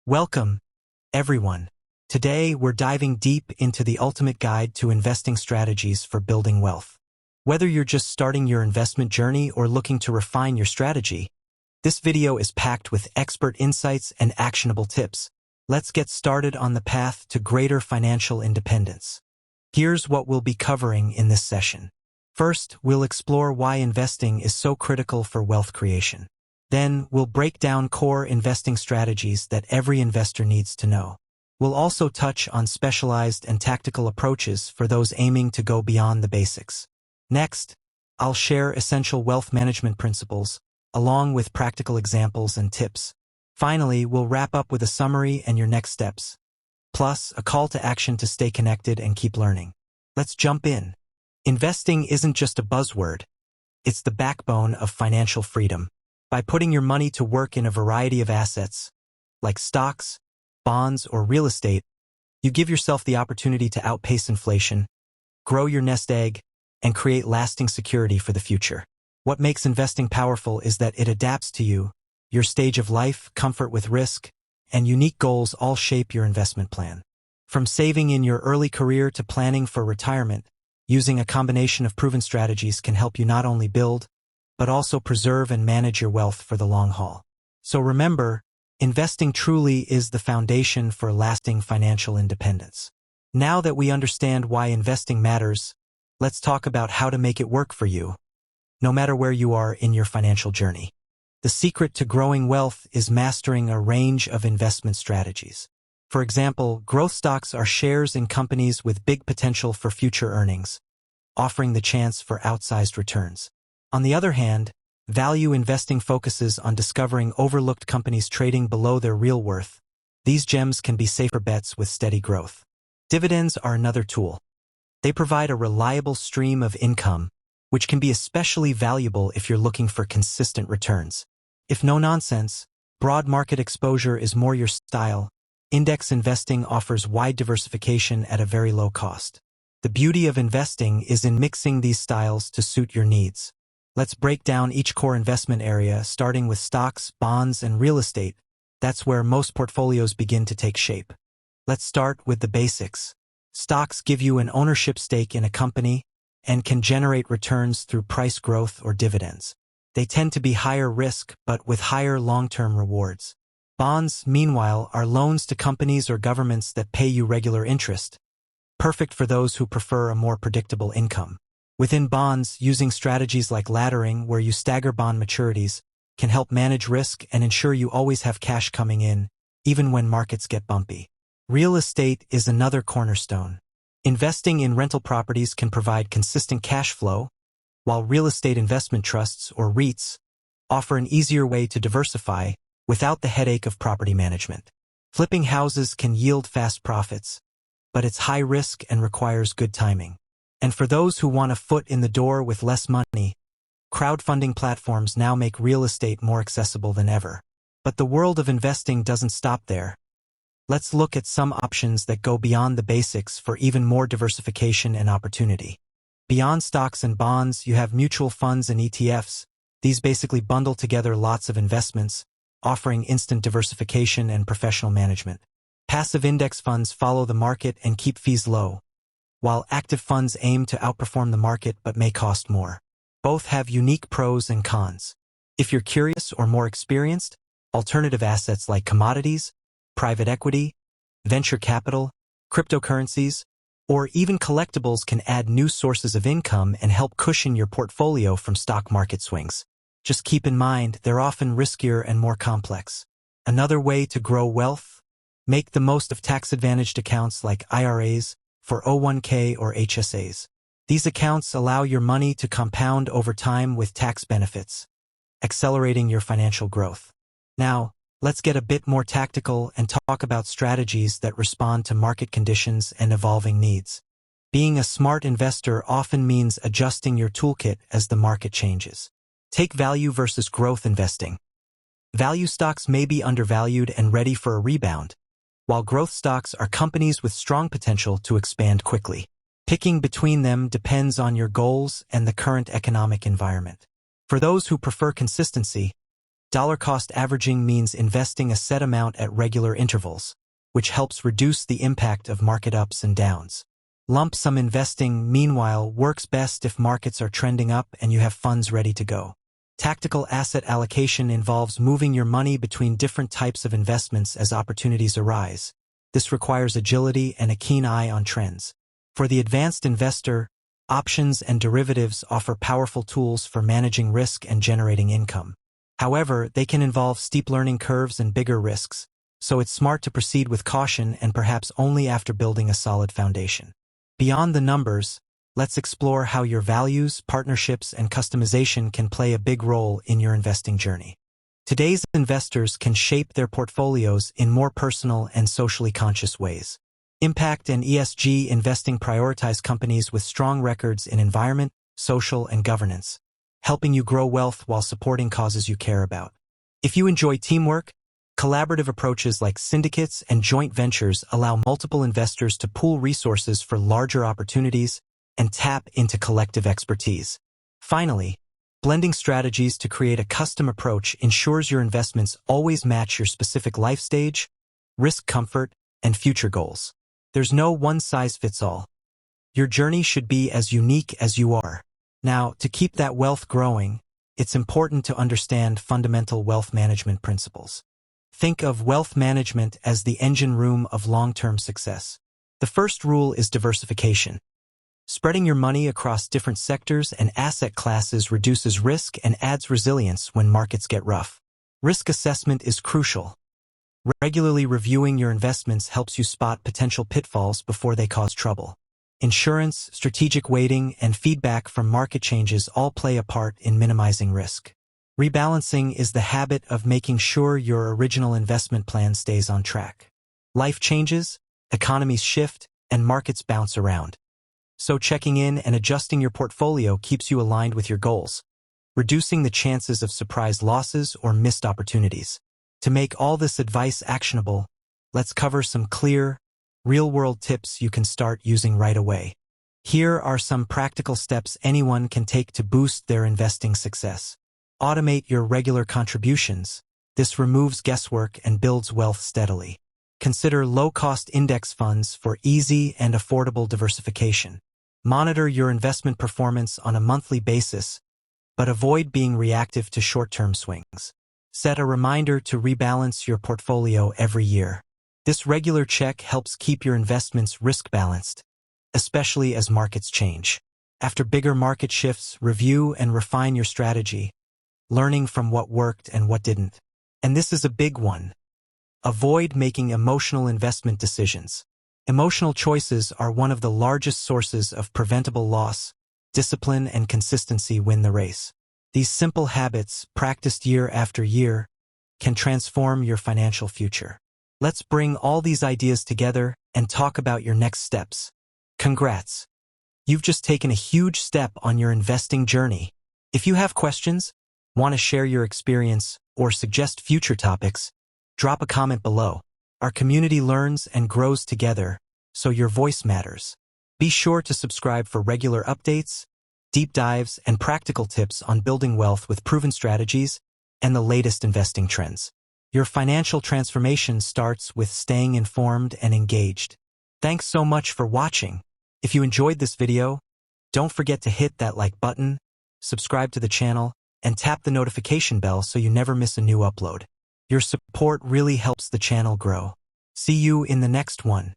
Welcome, everyone. Today, we're diving deep into the ultimate guide to investing strategies for building wealth. Whether you're just starting your investment journey or looking to refine your strategy, this video is packed with expert insights and actionable tips. Let's get started on the path to greater financial independence. Here's what we'll be covering in this session. First, we'll explore why investing is so critical for wealth creation. Then, we'll break down core investing strategies that every investor needs to know. We'll also touch on specialized and tactical approaches for those aiming to go beyond the basics. Next, I'll share essential wealth management principles, along with practical examples and tips. Finally, we'll wrap up with a summary and your next steps, plus a call to action to stay connected and keep learning. Let's jump in. Investing isn't just a buzzword. It's the backbone of financial freedom. By putting your money to work in a variety of assets, like stocks, bonds, or real estate, you give yourself the opportunity to outpace inflation, grow your nest egg, and create lasting security for the future. What makes investing powerful is that it adapts to you. Your stage of life, comfort with risk, and unique goals all shape your investment plan. From saving in your early career to planning for retirement, using a combination of proven strategies can help you not only build, but also preserve and manage your wealth for the long haul. So remember, investing truly is the foundation for lasting financial independence. Now that we understand why investing matters, let's talk about how to make it work for you, no matter where you are in your financial journey. The secret to growing wealth is mastering a range of investment strategies. For example, growth stocks are shares in companies with big potential for future earnings, offering the chance for outsized returns. On the other hand, value investing focuses on discovering overlooked companies trading below their real worth. These gems can be safer bets with steady growth. Dividends are another tool. They provide a reliable stream of income, which can be especially valuable if you're looking for consistent returns. If no nonsense, broad market exposure is more your style. Index investing offers wide diversification at a very low cost. The beauty of investing is in mixing these styles to suit your needs. Let's break down each core investment area, starting with stocks, bonds, and real estate. That's where most portfolios begin to take shape. Let's start with the basics. Stocks give you an ownership stake in a company and can generate returns through price growth or dividends. They tend to be higher risk, but with higher long-term rewards. Bonds, meanwhile, are loans to companies or governments that pay you regular interest, perfect for those who prefer a more predictable income. Within bonds, using strategies like laddering, where you stagger bond maturities, can help manage risk and ensure you always have cash coming in, even when markets get bumpy. Real estate is another cornerstone. Investing in rental properties can provide consistent cash flow, while real estate investment trusts, or REITs, offer an easier way to diversify without the headache of property management. Flipping houses can yield fast profits, but it's high risk and requires good timing. And for those who want a foot in the door with less money, crowdfunding platforms now make real estate more accessible than ever. But the world of investing doesn't stop there. Let's look at some options that go beyond the basics for even more diversification and opportunity. Beyond stocks and bonds, you have mutual funds and ETFs. These basically bundle together lots of investments, offering instant diversification and professional management. Passive index funds follow the market and keep fees low, while active funds aim to outperform the market but may cost more. Both have unique pros and cons. If you're curious or more experienced, alternative assets like commodities, private equity, venture capital, cryptocurrencies, or even collectibles can add new sources of income and help cushion your portfolio from stock market swings. Just keep in mind, they're often riskier and more complex. Another way to grow wealth? Make the most of tax-advantaged accounts like IRAs, 401k or HSAs. These accounts allow your money to compound over time with tax benefits, accelerating your financial growth. Now, let's get a bit more tactical and talk about strategies that respond to market conditions and evolving needs. Being a smart investor often means adjusting your toolkit as the market changes. Take value versus growth investing. Value stocks may be undervalued and ready for a rebound, while growth stocks are companies with strong potential to expand quickly. Picking between them depends on your goals and the current economic environment. For those who prefer consistency, Dollar cost averaging means investing a set amount at regular intervals, which helps reduce the impact of market ups and downs. Lump sum investing, meanwhile, works best if markets are trending up and you have funds ready to go. Tactical asset allocation involves moving your money between different types of investments as opportunities arise. This requires agility and a keen eye on trends. For the advanced investor, options and derivatives offer powerful tools for managing risk and generating income. However, they can involve steep learning curves and bigger risks, so it's smart to proceed with caution and perhaps only after building a solid foundation. Beyond the numbers, let's explore how your values, partnerships, and customization can play a big role in your investing journey. Today's investors can shape their portfolios in more personal and socially conscious ways. Impact and ESG investing prioritize companies with strong records in environment, social, and governance, helping you grow wealth while supporting causes you care about. If you enjoy teamwork, collaborative approaches like syndicates and joint ventures allow multiple investors to pool resources for larger opportunities and tap into collective expertise. Finally, blending strategies to create a custom approach ensures your investments always match your specific life stage, risk comfort, and future goals. There's no one-size-fits-all. Your journey should be as unique as you are. Now, to keep that wealth growing, it's important to understand fundamental wealth management principles. Think of wealth management as the engine room of long-term success. The first rule is diversification. Spreading your money across different sectors and asset classes reduces risk and adds resilience when markets get rough. Risk assessment is crucial. Regularly reviewing your investments helps you spot potential pitfalls before they cause trouble. Insurance, strategic weighting, and feedback from market changes all play a part in minimizing risk. Rebalancing is the habit of making sure your original investment plan stays on track. Life changes, economies shift, and markets bounce around. So checking in and adjusting your portfolio keeps you aligned with your goals, reducing the chances of surprise losses or missed opportunities. To make all this advice actionable, let's cover some clear, real-world tips you can start using right away. Here are some practical steps anyone can take to boost their investing success. Automate your regular contributions. This removes guesswork and builds wealth steadily. Consider low-cost index funds for easy and affordable diversification. Monitor your investment performance on a monthly basis, but avoid being reactive to short-term swings. Set a reminder to rebalance your portfolio every year. This regular check helps keep your investments risk-balanced, especially as markets change. After bigger market shifts, review and refine your strategy, learning from what worked and what didn't. And this is a big one. Avoid making emotional investment decisions. Emotional choices are one of the largest sources of preventable loss. Discipline and consistency win the race. These simple habits, practiced year after year, can transform your financial future. Let's bring all these ideas together and talk about your next steps. Congrats! You've just taken a huge step on your investing journey. If you have questions, want to share your experience, or suggest future topics, drop a comment below. Our community learns and grows together, so your voice matters. Be sure to subscribe for regular updates, deep dives, and practical tips on building wealth with proven strategies and the latest investing trends. Your financial transformation starts with staying informed and engaged. Thanks so much for watching. If you enjoyed this video, don't forget to hit that like button, subscribe to the channel, and tap the notification bell so you never miss a new upload. Your support really helps the channel grow. See you in the next one.